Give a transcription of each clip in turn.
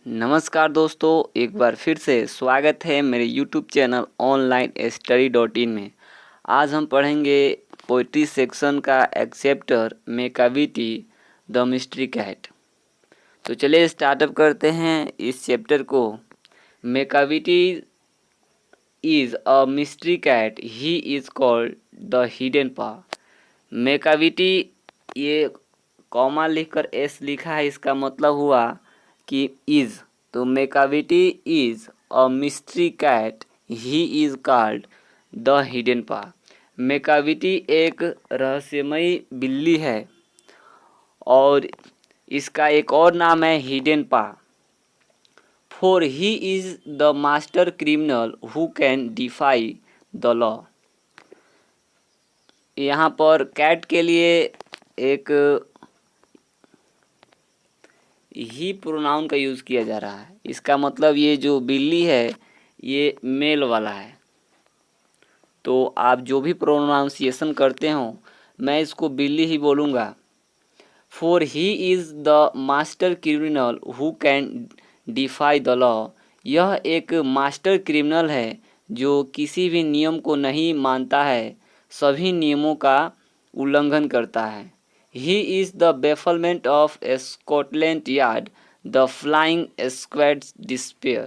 नमस्कार दोस्तों, एक बार फिर से स्वागत है मेरे YouTube channel online study dot in में। आज हम पढ़ेंगे पोइट्री सेक्शन का एक चैप्टर मेकाविटी द मिस्ट्री कैट। तो चलिए स्टार्टअप करते हैं इस चैप्टर को। मेकाविटी is a mystery cat, he is called the hidden पा। मेकाविटी, ये कॉमा लिखकर एस लिखा है, इसका मतलब हुआ कि इज़। तो मेकाविटी is a mystery cat, he is called the hidden पा। मेकाविटी एक रहस्यमयी बिल्ली है और इसका एक और नाम है hidden paw. For he is the master criminal who can defy the law. यहाँ पर कैट के लिए एक ही प्रोनाउन का यूज़ किया जा रहा है। इसका मतलब ये जो बिल्ली है ये मेल वाला है। तो आप जो भी प्रोनाउंसिएशन करते हो, मैं इसको बिल्ली ही बोलूँगा। For he is the master criminal who can defy the law. यह एक मास्टर क्रिमिनल है जो किसी भी नियम को नहीं मानता है, सभी नियमों का उल्लंघन करता है। He is the bafflement of Scotland Yard, the flying squad's despair।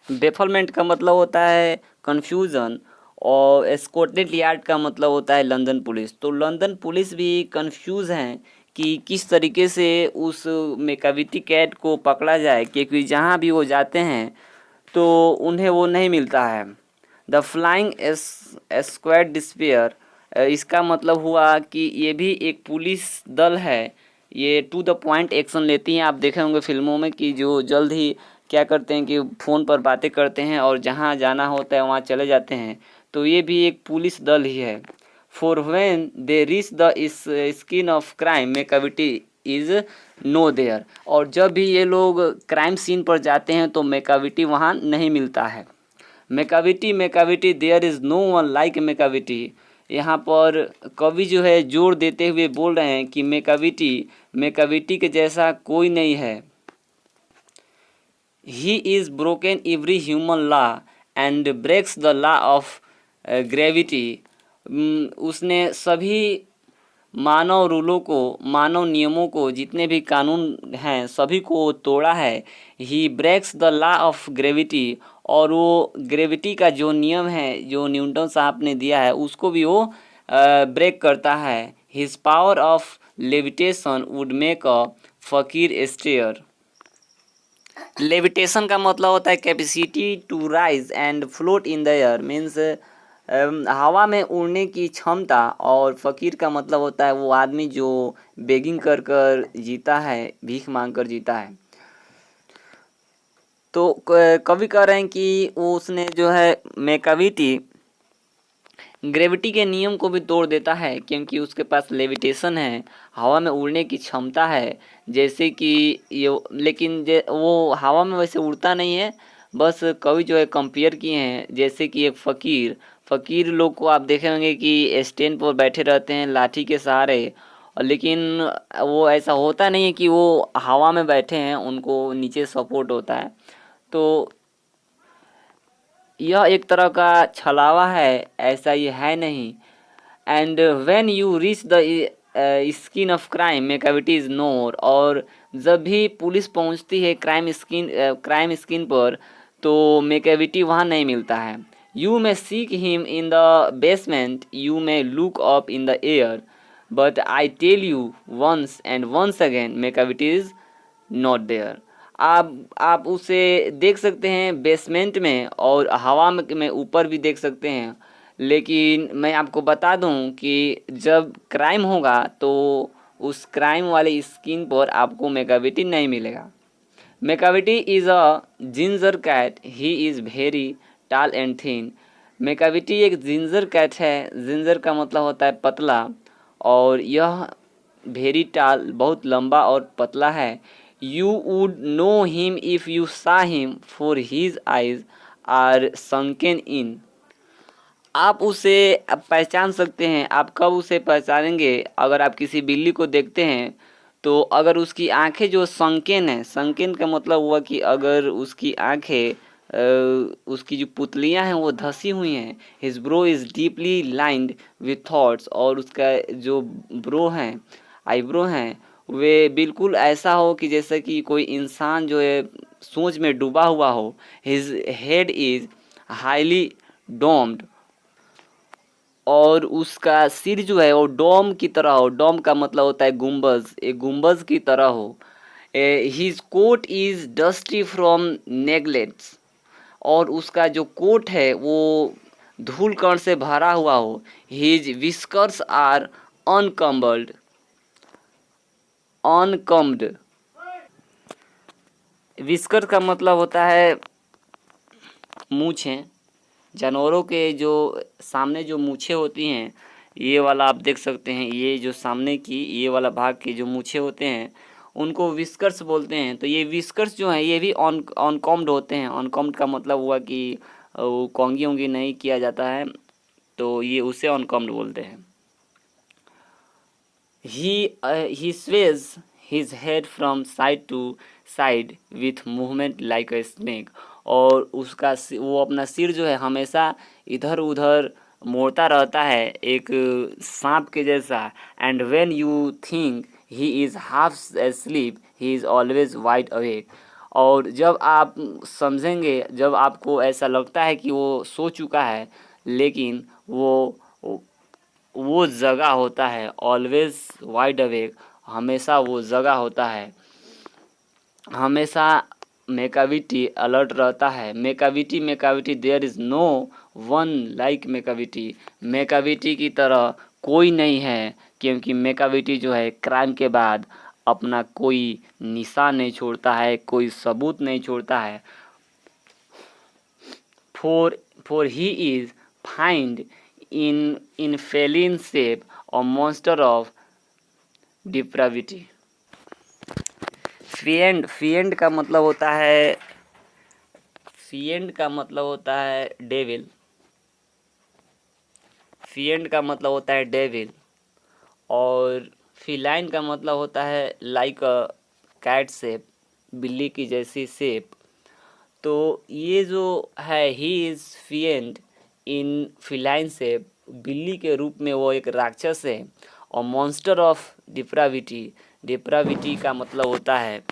Bafflement का मतलब होता है कन्फ्यूज़न और स्कॉटलैंड यार्ड का मतलब होता है लंदन पुलिस। तो लंदन पुलिस भी कंफ्यूज हैं कि किस तरीके से उस मेकाविटी कैट को पकड़ा जाए, क्योंकि जहाँ भी वो जाते हैं तो उन्हें वो नहीं मिलता है। द फ्लाइंग स्क्वाड डिस्पेयर, इसका मतलब हुआ कि ये भी एक पुलिस दल है। ये टू द पॉइंट एक्शन लेती हैं। आप देखे होंगे फिल्मों में कि जो जल्द ही क्या करते हैं कि फ़ोन पर बातें करते हैं और जहाँ जाना होता है वहाँ चले जाते हैं। तो ये भी एक पुलिस दल ही है। For when they reach the skin of crime मेकाविटी is no there. और जब भी ये लोग क्राइम सीन पर जाते हैं तो मेकाविटी वहाँ नहीं मिलता है। मेकाविटी there is no one like मेकाविटी। यहाँ पर कवि जो है जोर देते हुए बोल रहे हैं कि मेकाविटी के जैसा कोई नहीं है। He is broken every human law and breaks the law of gravity. उसने सभी मानव रूलों को, मानव नियमों को, जितने भी कानून हैं सभी को तोड़ा है। ही breaks the law of gravity, और वो ग्रेविटी का जो नियम है जो न्यूटन साहब ने दिया है उसको भी वो ब्रेक करता है। His power of levitation would make a fakir stare. Levitation का मतलब होता है capacity to rise and float in the air, means हवा में उड़ने की क्षमता। और फ़कीर का मतलब होता है वो आदमी जो बेगिंग कर कर जीता है, भीख मांग कर जीता है। तो कवि कह रहे हैं कि उसने जो है मेकाविटी ग्रेविटी के नियम को भी तोड़ देता है, क्योंकि उसके पास लेविटेशन है, हवा में उड़ने की क्षमता है। जैसे कि ये, लेकिन वो हवा में वैसे उड़ता नहीं है। बस कवि जो है कंपेयर किए हैं जैसे कि एक फ़कीर लोग को आप देखे होंगे कि स्टैंड पर बैठे रहते हैं लाठी के सहारे, लेकिन वो ऐसा होता नहीं है कि वो हवा में बैठे हैं, उनको नीचे सपोर्ट होता है। तो यह एक तरह का छलावा है, ऐसा ये है नहीं। And when you reach the skin of crime मेकाविटी is नोर। और जब भी पुलिस पहुंचती है क्राइम स्किन पर तो मेकाविटी वहाँ नहीं मिलता है। You may seek him in the basement, you may look up in the air, but I tell you once and once again मेकाविटी is not there. आप उसे देख सकते हैं बेसमेंट में और हवा में ऊपर भी देख सकते हैं, लेकिन मैं आपको बता दूं कि जब क्राइम होगा तो उस क्राइम वाले स्किन पर आपको मेकाविटी नहीं मिलेगा। मेकाविटी is a ginger cat, he is very टाल एंड थिन। मेकाविटी एक जिंजर कैट है। जिंजर का मतलब होता है पतला, और यह वेरी टाल बहुत लंबा और पतला है। You would know him if you सा him, for his eyes are sunken इन। आप उसे पहचान सकते हैं। आप कब उसे पहचानेंगे? अगर आप किसी बिल्ली को देखते हैं तो अगर उसकी आंखें जो संकेन है, संकेन का मतलब हुआ कि अगर उसकी आंखें उसकी जो पुतलियां हैं वो धसी हुई हैं, his bro is deeply lined with thoughts, और उसका जो ब्रो हैं, आईब्रो हैं, वे बिल्कुल ऐसा हो कि जैसे कि कोई इंसान जो है सोच में डूबा हुआ हो। His head is highly doomed, और उसका सिर जो है वो डोम की तरह हो। डोम का मतलब होता है गुंबज, एक गुंबज की तरह हो। His coat is dusty from नेगलेक्ट्स, और उसका जो कोट है वो धूल कण से भरा हुआ हो। His whiskers are अनकम्बल्ड, अनकम्ड। विस्कर का मतलब होता है मूछें। जानवरों के जो सामने जो मूछें होती हैं, ये वाला आप देख सकते हैं, ये जो सामने की ये वाला भाग के जो मूछें होते हैं उनको विस्कर्स बोलते हैं। तो ये विस्कर्स जो हैं ये भी अनकॉम्ड होते हैं। अनकॉम्ड का मतलब हुआ कि वो कॉन्गी वोंगी नहीं किया जाता है, तो ये उसे अनकॉम्ड बोलते हैं। He sways his head from side to side with movement like a snake, और उसका वो अपना सिर जो है हमेशा इधर उधर मोड़ता रहता है एक सांप के जैसा। And when you think he is half asleep he is always wide awake, और जब आप समझेंगे, जब आपको ऐसा लगता है कि वो सो चुका है, लेकिन वो जगह होता है। ऑलवेज वाइड अवेक, हमेशा वो जगह होता है, हमेशा मेकाविटी अलर्ट रहता है। मेकाविटी मेकाविटी there is no one like मेकाविटी, मेकाविटी की तरह कोई नहीं है, क्योंकि मेकाविटी जो है क्राइम के बाद अपना कोई निशान नहीं छोड़ता है, कोई सबूत नहीं छोड़ता है। For he is find in feline shape a monster of depravity। fiend का मतलब होता है, fiend का मतलब होता है डेविल। fiend का मतलब होता है डेविल, और feline का मतलब होता है लाइक अ कैट शेप, बिल्ली की जैसी शेप। तो ये जो है he is फिएंड in feline shape, बिल्ली के रूप में वो एक राक्षस है। और मॉन्स्टर ऑफ डिप्राविटी, डिप्राविटी का मतलब होता है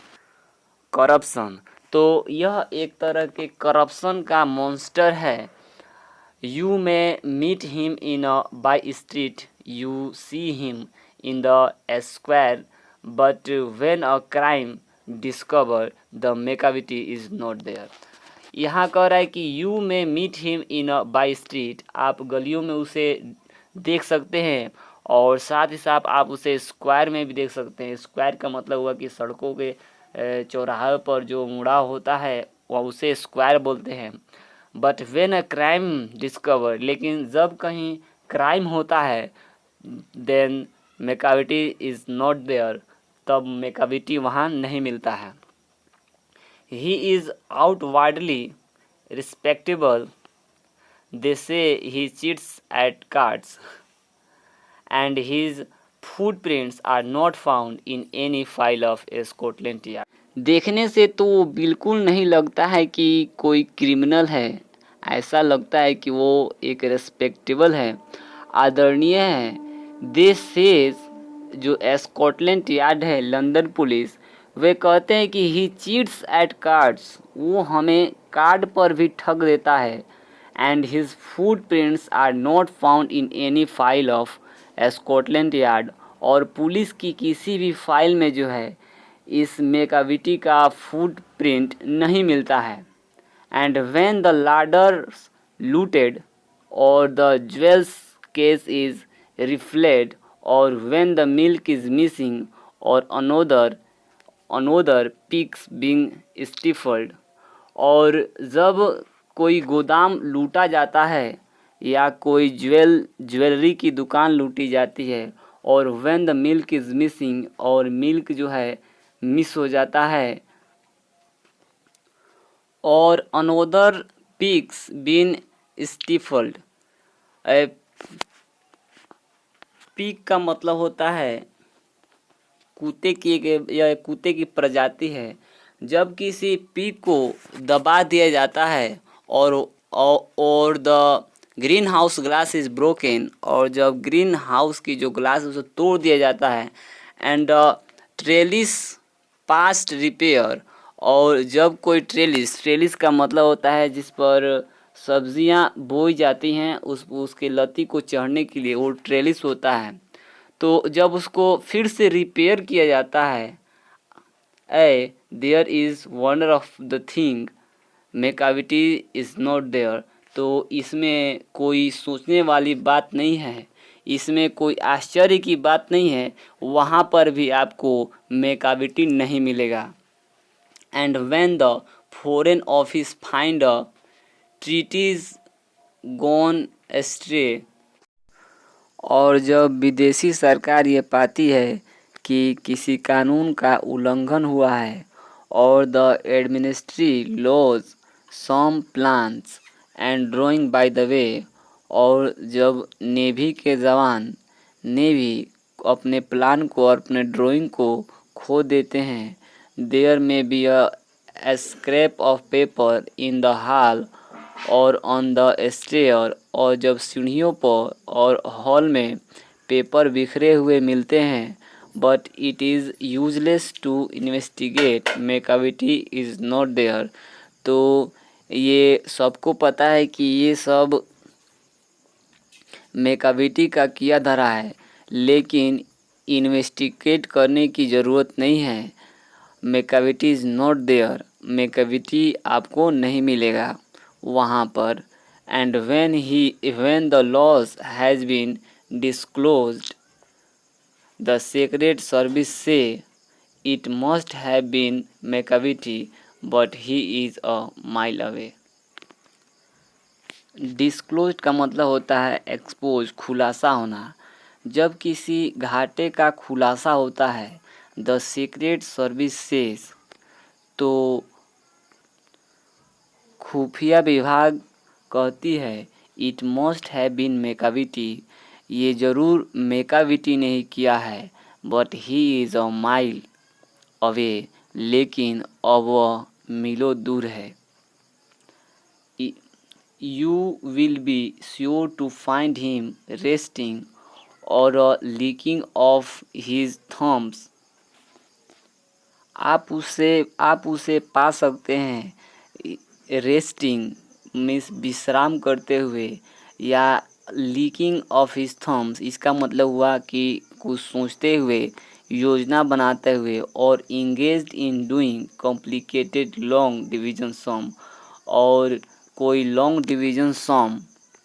करप्शन। तो यह एक तरह के करप्शन का मॉन्स्टर है। You may meet him in a by street, you see him in the square, but when a crime discover the मेकाविटी is not there. यहाँ कह रहा है कि यू में meet him in a by street, आप गलियों में उसे देख सकते हैं, और साथ ही साथ आप उसे स्क्वायर में भी देख सकते हैं। स्क्वायर का मतलब हुआ कि सड़कों के चौराहे पर जो मुड़ाव होता है वह उसे स्क्वायर बोलते हैं। But when a crime discover, लेकिन जब कहीं क्राइम होता है, देन मेकाविटी इज़ नॉट देयर, तब मेकाविटी वहाँ नहीं मिलता है। He is outwardly respectable, they say he cheats at cards, and his footprints are not found in any file of Scotland Yard। देखने से तो वो बिल्कुल नहीं लगता है कि कोई क्रिमिनल है, ऐसा लगता है कि वो एक रेस्पेक्टेबल है, आदरणीय है। दे सेज, जो स्कॉटलैंड यार्ड है, लंदन पुलिस, वे कहते हैं कि ही चीट्स एट कार्ड्स, वो हमें कार्ड पर भी ठग देता है। And his footprints are not found in any file of Scotland Yard, और पुलिस की किसी भी फाइल में जो है इस मेकाविटी का फुटप्रिंट नहीं मिलता है। एंड व्हेन द लाडर्स लूटेड और द ज्वेल्स केस इज रिफ्लेड, और when the milk is missing, और अनोदर पिग्स बीइंग स्टिफल्ड, और जब कोई गोदाम लूटा जाता है या कोई ज्वेलरी की दुकान लूटी जाती है, और when the milk is missing, और मिल्क जो है मिस हो जाता है, और अनोदर पिग्स बीन स्टिफल्ड। पिग का मतलब होता है कुत्ते की प्रजाति है। जब किसी पीक को दबा दिया जाता है और the green house glass is broken, और जब ग्रीन हाउस की जो ग्लास है उसे तोड़ दिया जाता है, एंड ट्रेलिस पास्ट रिपेयर, और जब कोई ट्रेलिस का मतलब होता है जिस पर सब्जियां बोई जाती हैं, उसके लती को चढ़ने के लिए वो ट्रेलिस होता है। तो जब उसको फिर से रिपेयर किया जाता है, there is wonder of the thing मेकाविटी is not there, तो इसमें कोई सोचने वाली बात नहीं है, इसमें कोई आश्चर्य की बात नहीं है, वहाँ पर भी आपको मेकाविटी नहीं मिलेगा। And when the foreign office find a treaty's gone astray, और जब विदेशी सरकार ये पाती है कि किसी कानून का उल्लंघन हुआ है, और the एडमिनिस्ट्री laws some plans and drawing by the way, और जब नेवी के जवान अपने प्लान को और अपने ड्राइंग को खो देते हैं, देयर में be a scrap of paper in the hall और ऑन द स्टेयर, और जब सीढ़ियों पर और हॉल में पेपर बिखरे हुए मिलते हैं, but it is useless to investigate मेकाविटी is not there, तो ये सबको पता है कि ये सब मेकाविटी का किया धरा है, लेकिन इन्वेस्टिगेट करने की ज़रूरत नहीं है। मेकाविटी इज़ नॉट देयर, मेकाविटी आपको नहीं मिलेगा वहाँ पर। And when the loss has been disclosed, the secret service से it must have been मेकाविटी, but he is a mile away. Disclosed का मतलब होता है एक्सपोज, खुलासा होना। जब किसी घाटे का खुलासा होता है, द सीक्रेट सर्विस सेज, तो खुफिया विभाग कहती है इट मस्ट हैव बीन मेकाविटी, ये ज़रूर मेकाविटी ने ही किया है, but he is a mile away, लेकिन अब वह मीलों दूर है। You will be sure to find him resting or licking off his thumbs. आप उसे पा सकते हैं रेस्टिंग मीन्स विश्राम करते हुए, या लीकिंग ऑफ हिज थम्स, इसका मतलब हुआ कि कुछ सोचते हुए, योजना बनाते हुए, और engaged in doing complicated long division सम, और कोई लॉन्ग डिवीजन सम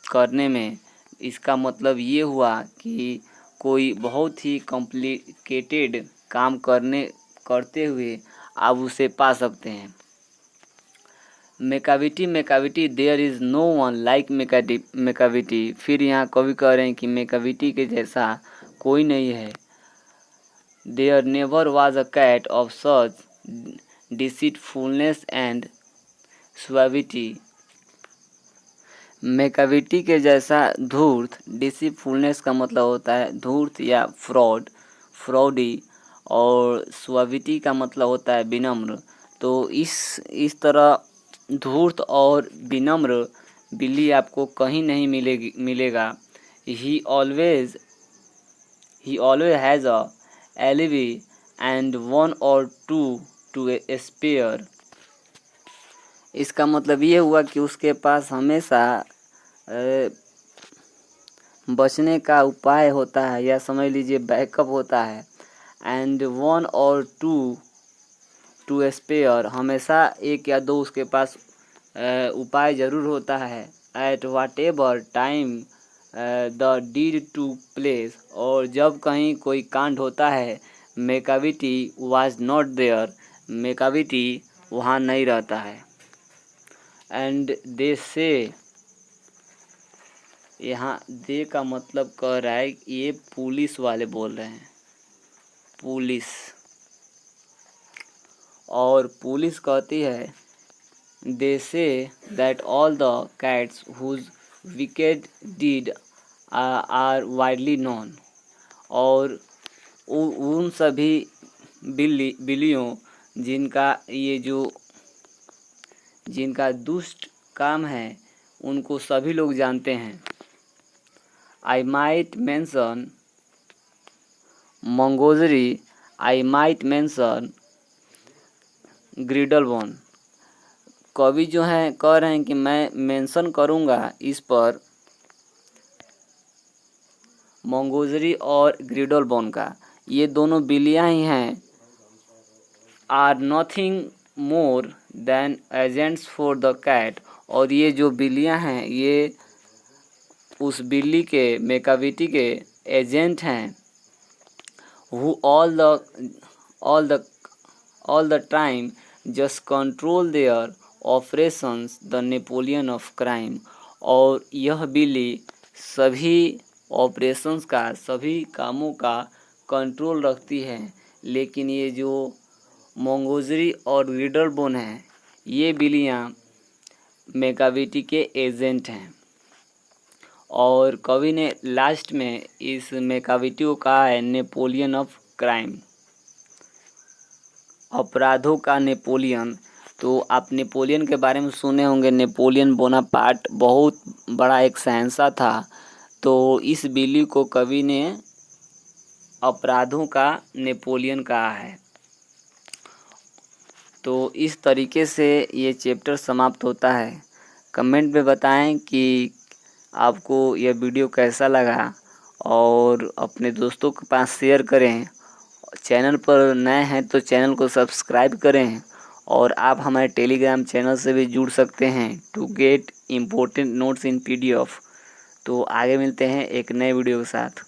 करने में, इसका मतलब ये हुआ कि कोई बहुत ही कॉम्प्लिकेटेड काम करते हुए आप उसे पा सकते हैं। मेकाविटी there is no one like मेकाविटी, फिर यहाँ कवि कह रहे हैं कि मेकाविटी के जैसा कोई नहीं है। There never was a cat of such deceitfulness and सुएविटी, मेकाविटी के जैसा धूर्त, डिसीटफुलनेस का मतलब होता है धूर्त या फ्रॉडी, और सुएविटी का मतलब होता है विनम्र। तो इस तरह धूर्त और विनम्र बिल्ली आपको कहीं नहीं मिलेगा। ही always has a एलिवी and one और टू टू स्पेयर, इसका मतलब ये हुआ कि उसके पास हमेशा बचने का उपाय होता है, या समझ लीजिए बैकअप होता है। एंड वन और टू स्पेयर, हमेशा एक या दो उसके पास उपाय ज़रूर होता है। At whatever time the deed took place, और जब कहीं कोई कांड होता है, Macavity was not there, Macavity वहाँ नहीं रहता है। एंड दे से, यहाँ दे का मतलब कह रहा है कि ये पुलिस वाले बोल रहे हैं, पुलिस, और पुलिस कहती है दे say that all the cats whose wicked deed are widely known, और उन सभी बिल्लियों जिनका दुष्ट काम है उनको सभी लोग जानते हैं। I might mention मंगोजरी, I might mention ग्रिडलबोन। कवि जो हैं कह रहे हैं कि मैं मेंशन करूँगा इस पर मंगोजरी और ग्रिडलबोन का। ये दोनों बिल्लियाँ ही हैं। Are nothing more than agents for the cat. और ये जो बिल्लियाँ हैं ये उस बिल्ली के मेकाविटी के एजेंट हैं। who all the time just control their operations, the Napoleon of crime। और यह बिल्ली सभी ऑपरेशंस का, सभी कामों का कंट्रोल रखती है। लेकिन ये जो मंगोजरी और ग्रिडलबोन हैं ये बिल्लियाँ मेकाविटी के एजेंट हैं। और कवि ने लास्ट में इस मेकाविटी को कहा है नेपोलियन ऑफ क्राइम, अपराधों का नेपोलियन। तो आप नेपोलियन के बारे में सुने होंगे, नेपोलियन बोनापार्ट बहुत बड़ा एक शहंशाह था। तो इस बिल्ली को कवि ने अपराधों का नेपोलियन कहा है। तो इस तरीके से ये चैप्टर समाप्त होता है। कमेंट में बताएं कि आपको यह वीडियो कैसा लगा और अपने दोस्तों के पास शेयर करें। चैनल पर नए हैं तो चैनल को सब्सक्राइब करें और आप हमारे टेलीग्राम चैनल से भी जुड़ सकते हैं to get important notes in PDF। तो आगे मिलते हैं एक नए वीडियो के साथ।